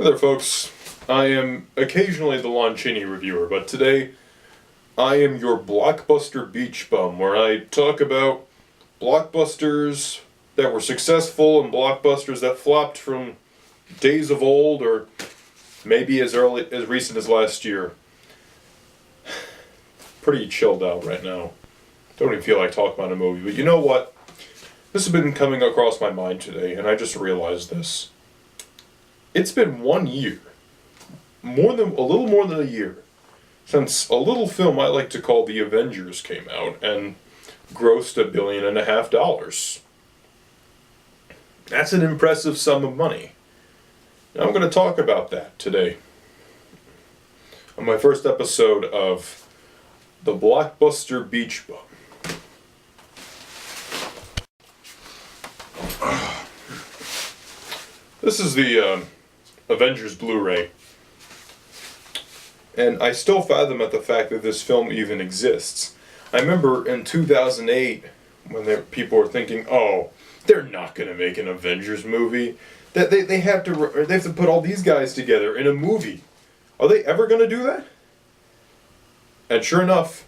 Hey there, folks. I am occasionally the Loncini reviewer, but today I am your Blockbuster beach bum, where I talk about blockbusters that were successful and blockbusters that flopped from days of old or maybe as recent as last year. Pretty chilled out right now. Don't even feel like talking about a movie, but you know what? This has been coming across my mind today, and I just realized this. It's been 1 year, a little more than a year, since a little film I like to call The Avengers came out and grossed $1.5 billion. That's an impressive sum of money. Now I'm going to talk about that today on my first episode of the Blockbuster Beach Bum. This is the Avengers Blu-ray, and I still fathom at the fact that this film even exists. I remember in 2008 when people were thinking, "Oh, they're not going to make an Avengers movie. That they have to put all these guys together in a movie. Are they ever going to do that?" And sure enough,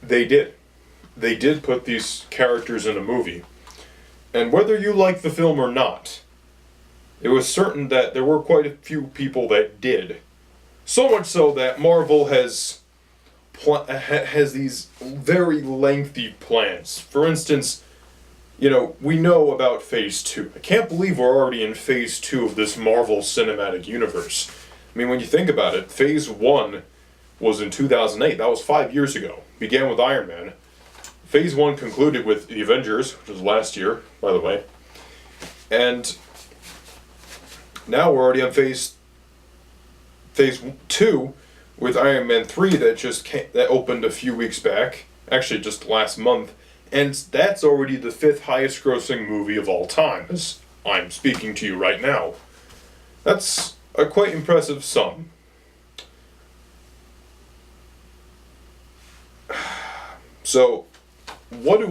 they did. They did put these characters in a movie, and whether you like the film or not, it was certain that there were quite a few people that did. So much so that Marvel has these very lengthy plans. For instance, we know about Phase 2. I can't believe we're already in Phase 2 of this Marvel Cinematic Universe. I mean, when you think about it, Phase 1 was in 2008. That was 5 years ago. Began with Iron Man. Phase 1 concluded with The Avengers, which was last year, by the way. And now we're already on Phase 2 with Iron Man 3 that opened a few weeks back, actually just last month, and that's already the 5th highest grossing movie of all time, as I'm speaking to you right now. That's a quite impressive sum. So, what do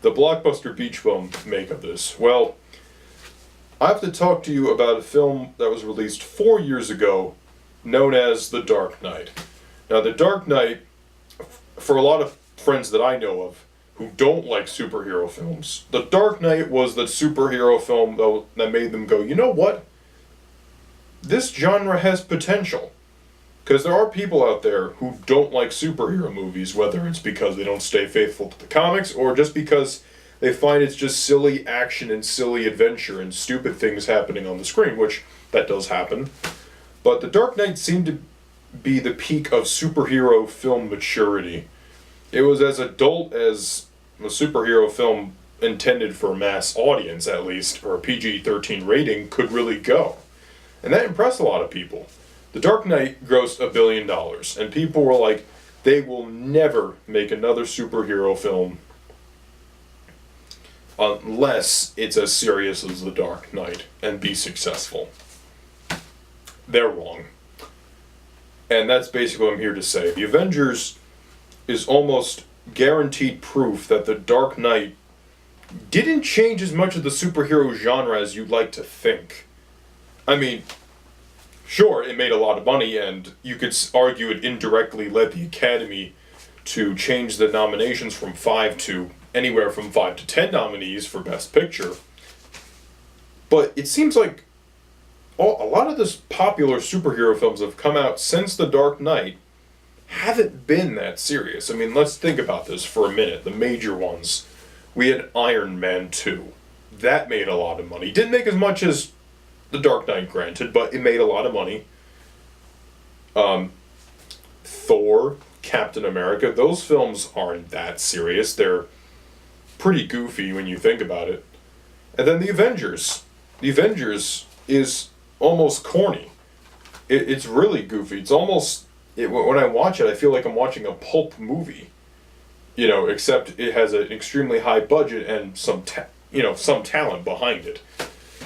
the Blockbuster Beach Bum, make of this? Well, I have to talk to you about a film that was released 4 years ago, known as The Dark Knight. Now, The Dark Knight, for a lot of friends that I know of who don't like superhero films, The Dark Knight was the superhero film that made them go, you know what? This genre has potential. Because there are people out there who don't like superhero movies, whether it's because they don't stay faithful to the comics or just because they find it's just silly action and silly adventure and stupid things happening on the screen, which that does happen. But The Dark Knight seemed to be the peak of superhero film maturity. It was as adult as a superhero film intended for a mass audience, at least, or a PG-13 rating could really go. And that impressed a lot of people. The Dark Knight grossed $1 billion, and people were like, they will never make another superhero film unless it's as serious as The Dark Knight and be successful. They're wrong. And that's basically what I'm here to say. The Avengers is almost guaranteed proof that The Dark Knight didn't change as much of the superhero genre as you'd like to think. I mean, sure, it made a lot of money, and you could argue it indirectly led the Academy to change the nominations from 5 to anywhere from 5 to 10 nominees for Best Picture. But it seems like a lot of the popular superhero films that have come out since The Dark Knight haven't been that serious. I mean, let's think about this for a minute. The major ones. We had Iron Man 2. That made a lot of money. Didn't make as much as The Dark Knight, granted, but it made a lot of money. Thor, Captain America, those films aren't that serious. They're pretty goofy when you think about it. And then The Avengers. The Avengers is almost corny. It's really goofy. It's almost... when I watch it, I feel like I'm watching a pulp movie. Except it has an extremely high budget and some talent behind it.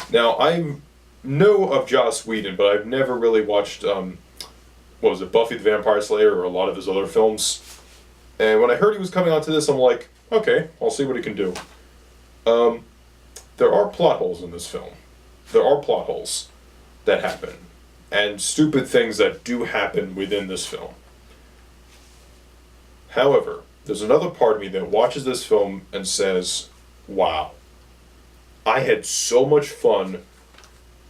Now, I know of Joss Whedon, but I've never really watched, Buffy the Vampire Slayer or a lot of his other films. And when I heard he was coming onto this, I'm like, okay, I'll see what he can do. There are plot holes in this film. There are plot holes. that happen, and stupid things that do happen within this film. However, there's another part of me that watches this film and says, wow, I had so much fun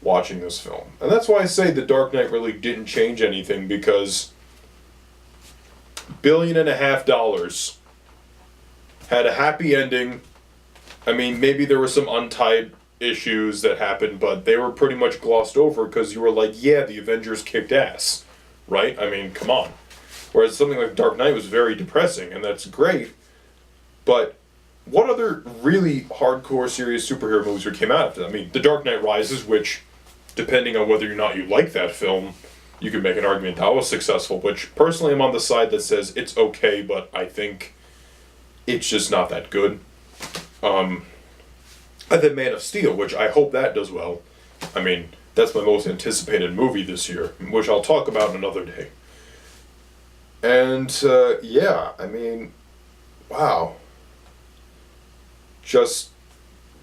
watching this film. And that's why I say The Dark Knight really didn't change anything, because $1.5 billion had a happy ending. I mean, maybe there were some untied issues that happened, but they were pretty much glossed over because you were like, yeah, the Avengers kicked ass, right? I mean, come on. Whereas something like Dark Knight was very depressing, and that's great, but what other really hardcore, serious superhero movies came out after that? I mean, The Dark Knight Rises, which, depending on whether or not you like that film, you could make an argument that was successful, which personally I'm on the side that says it's okay, but I think it's just not that good. I think Man of Steel, which I hope that does well. I mean, that's my most anticipated movie this year, which I'll talk about another day. And, yeah, I mean, wow. Just,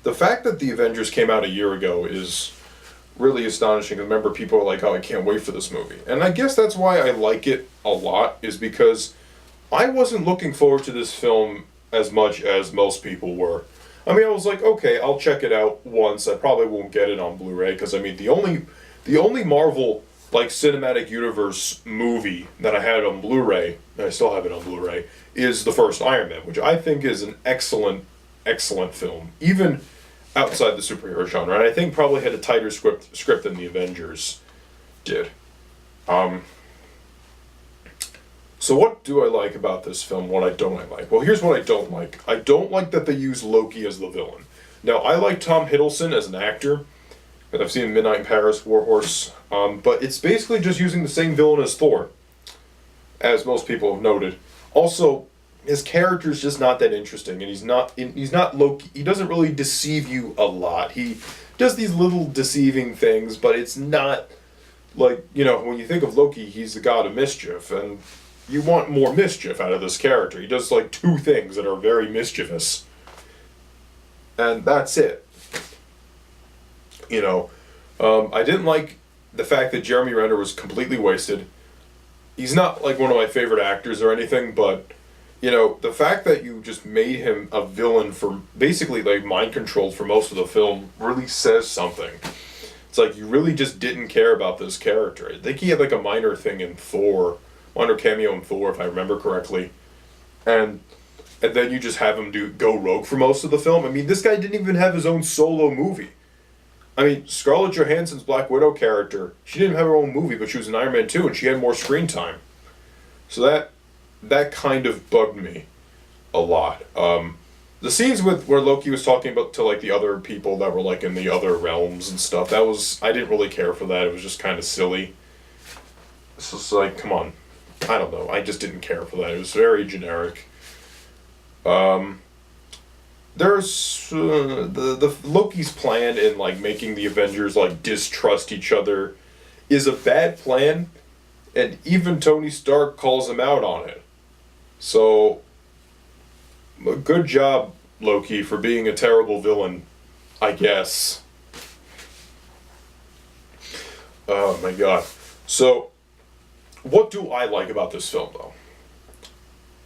the fact that the Avengers came out a year ago is really astonishing. Remember, people are like, oh, I can't wait for this movie. And I guess that's why I like it a lot, is because I wasn't looking forward to this film as much as most people were. I mean, I was like, okay, I'll check it out once. I probably won't get it on Blu-ray, because, I mean, the only Marvel, like, cinematic universe movie that I had on Blu-ray, and I still have it on Blu-ray, is the first Iron Man, which I think is an excellent film, even outside the superhero genre, and I think probably had a tighter script than the Avengers did. So what do I like about this film? What don't I like? Well, here's what I don't like. I don't like that they use Loki as the villain. Now, I like Tom Hiddleston as an actor, and I've seen Midnight in Paris, Warhorse, but it's basically just using the same villain as Thor, as most people have noted. Also, his character is just not that interesting, and he's not Loki. He doesn't really deceive you a lot. He does these little deceiving things, but it's not like, you know, when you think of Loki, he's the god of mischief, and you want more mischief out of this character. He does like 2 things that are very mischievous, and that's it. You know, I didn't like the fact that Jeremy Renner was completely wasted. He's not like one of my favorite actors or anything, but you know, the fact that you just made him a villain for basically like mind controlled for most of the film really says something. It's like you really just didn't care about this character. I think he had like a minor thing in Thor, minor cameo in Thor, if I remember correctly, and then you just have him go rogue for most of the film. I mean, this guy didn't even have his own solo movie. I mean, Scarlett Johansson's Black Widow character, she didn't have her own movie, but she was in Iron Man 2, and she had more screen time. So that kind of bugged me a lot. The scenes where Loki was talking about to like the other people that were like in the other realms and stuff, I didn't really care for that. It was just kind of silly. So it's like, come on. I don't know. I just didn't care for that. It was very generic. There's the Loki's plan in like making the Avengers like distrust each other is a bad plan, and even Tony Stark calls him out on it. So, good job, Loki, for being a terrible villain, I guess. Oh my god. So, what do I like about this film, though?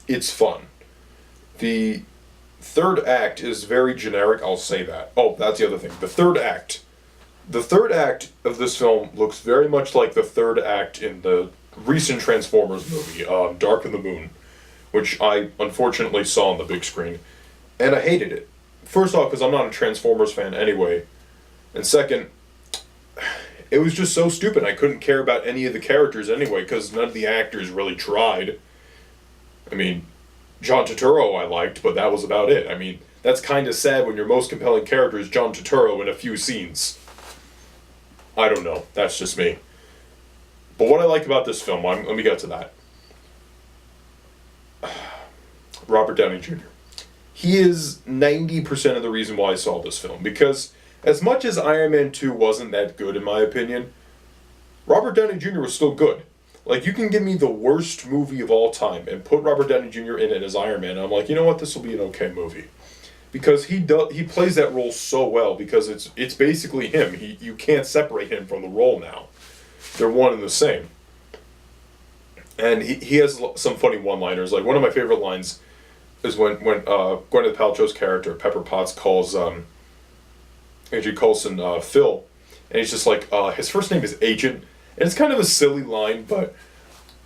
It's fun. The third act is very generic, I'll say that. Oh, that's the other thing. The third act. The third act of this film looks very much like the third act in the recent Transformers movie, Dark of the Moon, which I unfortunately saw on the big screen, and I hated it. First off, because I'm not a Transformers fan anyway, and second, it was just so stupid. I couldn't care about any of the characters anyway, because none of the actors really tried. I mean, John Turturro I liked, but that was about it. I mean, that's kind of sad when your most compelling character is John Turturro in a few scenes. I don't know. That's just me. But what I like about this film, let me get to that. Robert Downey Jr. He is 90% of the reason why I saw this film, because as much as Iron Man 2 wasn't that good in my opinion, Robert Downey Jr. was still good. Like, you can give me the worst movie of all time and put Robert Downey Jr. in it as Iron Man, and I'm like, you know what, this will be an okay movie. because he plays that role so well because it's basically him. You can't separate him from the role now. They're one and the same. And he has some funny one-liners. Like, one of my favorite lines is when Gwyneth Paltrow's character, Pepper Potts, calls Agent Coulson Phil, and he's just like, his first name is Agent, and it's kind of a silly line, but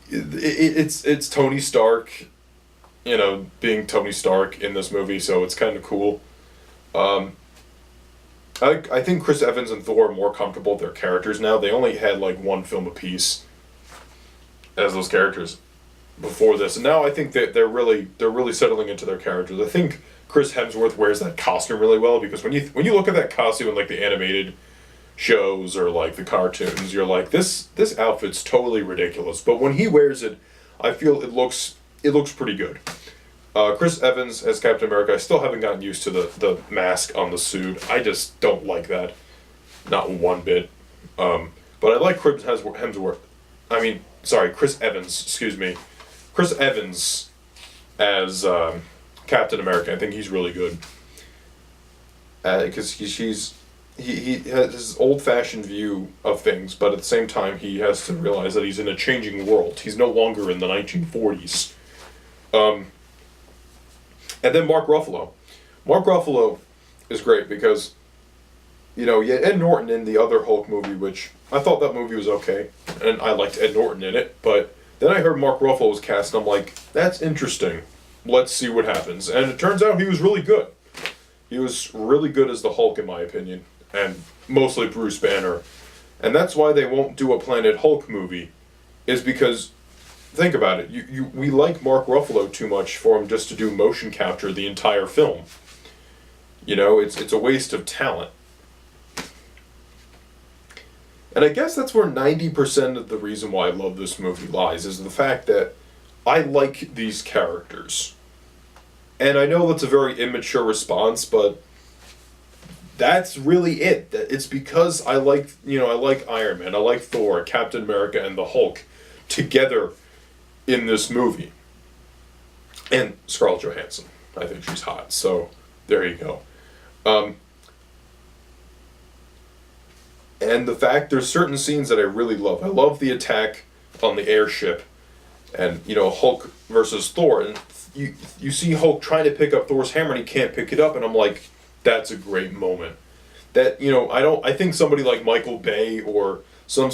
it's Tony Stark, being Tony Stark in this movie, so it's kind of cool. I think Chris Evans and Thor are more comfortable with their characters now. They only had like one film apiece as those characters before this, and now I think that they're really settling into their characters. I think Chris Hemsworth wears that costume really well, because when you look at that costume in like the animated shows or like the cartoons, you're like, this outfit's totally ridiculous. But when he wears it, I feel it looks pretty good. Chris Evans as Captain America, I still haven't gotten used to the mask on the suit. I just don't like that, not one bit. But I like Chris Hemsworth. Chris Evans. Excuse me, Chris Evans as Captain America. I think he's really good. Because he has his old-fashioned view of things, but at the same time he has to realize that he's in a changing world. He's no longer in the 1940s. And then Mark Ruffalo. Mark Ruffalo is great because, Ed Norton in the other Hulk movie, which I thought that movie was okay, and I liked Ed Norton in it, but then I heard Mark Ruffalo was cast, and I'm like, that's interesting. Let's see what happens. And it turns out he was really good. He was really good as the Hulk, in my opinion, and mostly Bruce Banner. And that's why they won't do a Planet Hulk movie, is because, think about it, we like Mark Ruffalo too much for him just to do motion capture the entire film. It's a waste of talent. And I guess that's where 90% of the reason why I love this movie lies, is the fact that I like these characters. And I know that's a very immature response, but that's really it. It's because I like Iron Man, I like Thor, Captain America, and the Hulk together in this movie. And Scarlett Johansson. I think she's hot, so there you go. And the fact, there's certain scenes that I really love. I love the attack on the airship, and Hulk versus Thor, and you see Hulk trying to pick up Thor's hammer and he can't pick it up, and I'm like, that's a great moment. That I think somebody like Michael Bay or some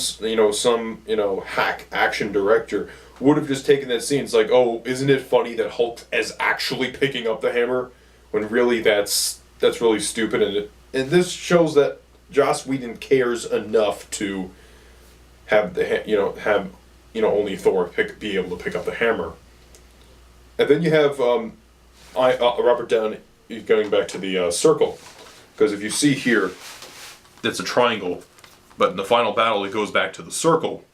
hack action director would have just taken that scene. It's like, oh, isn't it funny that Hulk is actually picking up the hammer, when really that's really stupid, and this shows that Joss Whedon cares enough to have only Thor be able to pick up the hammer. And then you have Robert Downey going back to the circle, because if you see here, it's a triangle, but in the final battle it goes back to the circle,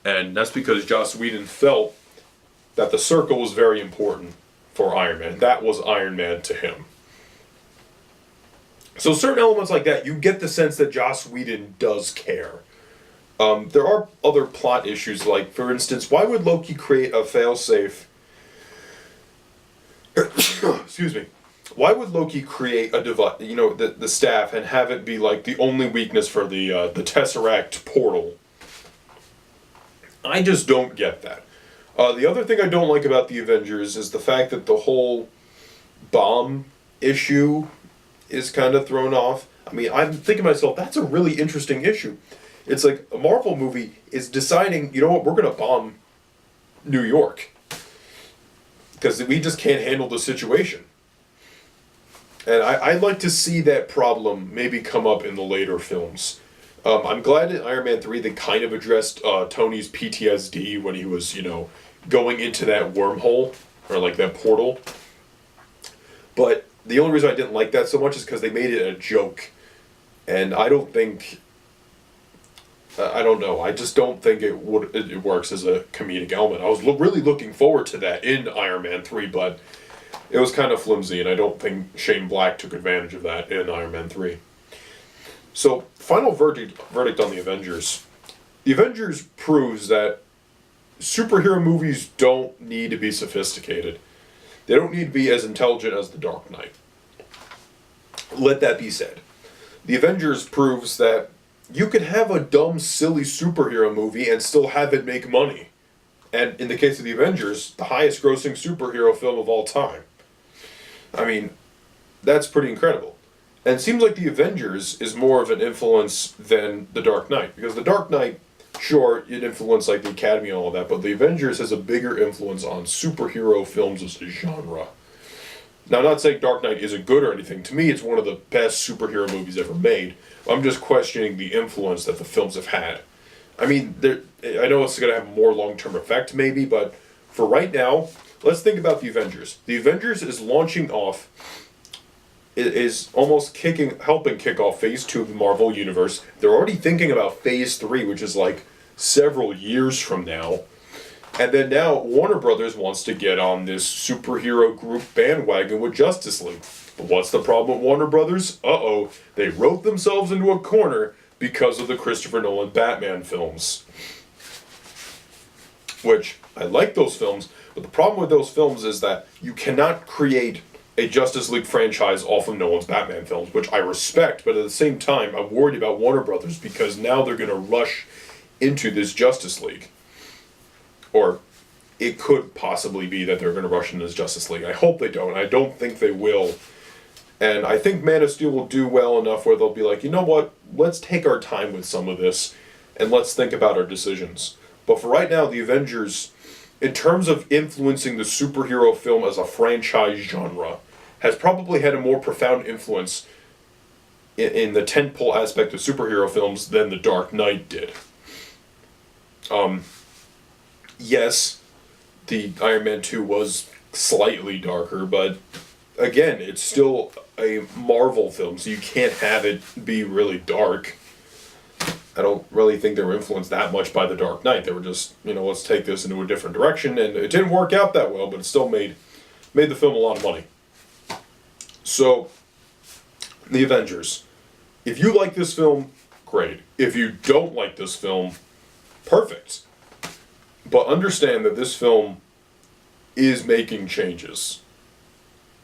and that's because Joss Whedon felt that the circle was very important for Iron Man. That was Iron Man to him. So certain elements like that, you get the sense that Joss Whedon does care. There are other plot issues, like, for instance, why would Loki create a failsafe? Excuse me. Why would Loki create a device, the staff, and have it be like the only weakness for the Tesseract portal? I just don't get that. The other thing I don't like about the Avengers is the fact that the whole bomb issue is kind of thrown off. I mean, I'm thinking to myself, that's a really interesting issue. It's like a Marvel movie is deciding, we're going to bomb New York, because we just can't handle the situation. And I'd like to see that problem maybe come up in the later films. I'm glad in Iron Man 3 they kind of addressed Tony's PTSD when he was, going into that wormhole, or like that portal. But the only reason I didn't like that so much is because they made it a joke. And I don't think... I don't know. I just don't think it works as a comedic element. I was really looking forward to that in Iron Man 3, but it was kind of flimsy, and I don't think Shane Black took advantage of that in Iron Man 3. So, final verdict on the Avengers. The Avengers proves that superhero movies don't need to be sophisticated. They don't need to be as intelligent as The Dark Knight. let that be said. The Avengers proves that you could have a dumb, silly superhero movie and still have it make money. And in the case of the Avengers, the highest grossing superhero film of all time. I mean, that's pretty incredible. And it seems like the Avengers is more of an influence than the Dark Knight. Because the Dark Knight, sure, it influenced like the Academy and all of that, but the Avengers has a bigger influence on superhero films as a genre. Now, I'm not saying Dark Knight isn't good or anything. To me, it's one of the best superhero movies ever made. I'm just questioning the influence that the films have had. I mean, I know it's going to have a more long-term effect, maybe, but for right now, let's think about the Avengers. The Avengers is launching off, is almost helping kick off Phase 2 of the Marvel Universe. They're already thinking about Phase 3, which is like several years from now. And then now Warner Brothers wants to get on this superhero group bandwagon with Justice League. But what's the problem with Warner Brothers? They wrote themselves into a corner because of the Christopher Nolan Batman films. Which, I like those films, but the problem with those films is that you cannot create a Justice League franchise off of Nolan's Batman films, which I respect, but at the same time, I'm worried about Warner Brothers because now they're going to rush into this Justice League. Or it could possibly be that they're going to rush into this Justice League. I hope they don't. I don't think they will. And I think Man of Steel will do well enough where they'll be like, you know what, let's take our time with some of this, and let's think about our decisions. But for right now, the Avengers, in terms of influencing the superhero film as a franchise genre, has probably had a more profound influence in the tentpole aspect of superhero films than The Dark Knight did. Yes, the Iron Man 2 was slightly darker, but again, it's still a Marvel film, so you can't have it be really dark. I don't really think they were influenced that much by The Dark Knight. They were just, let's take this into a different direction, and it didn't work out that well, but it still made the film a lot of money. So, The Avengers. If you like this film, great. If you don't like this film, perfect. But understand that this film is making changes.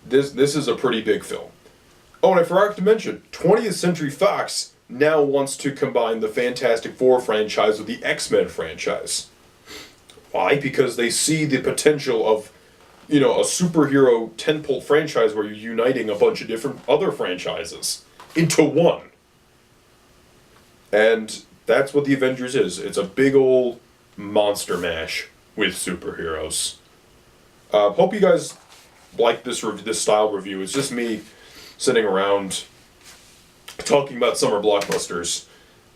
This is a pretty big film. Oh, and I forgot to mention, 20th Century Fox now wants to combine the Fantastic Four franchise with the X-Men franchise. Why? Because they see the potential of, a superhero tentpole franchise where you're uniting a bunch of different other franchises into one. And that's what the Avengers is. It's a big old monster mash with superheroes. Hope you guys like this style review. It's just me sitting around talking about summer blockbusters,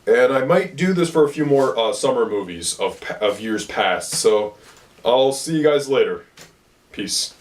and I might do this for a few more summer movies of years past. So I'll see you guys later. Peace.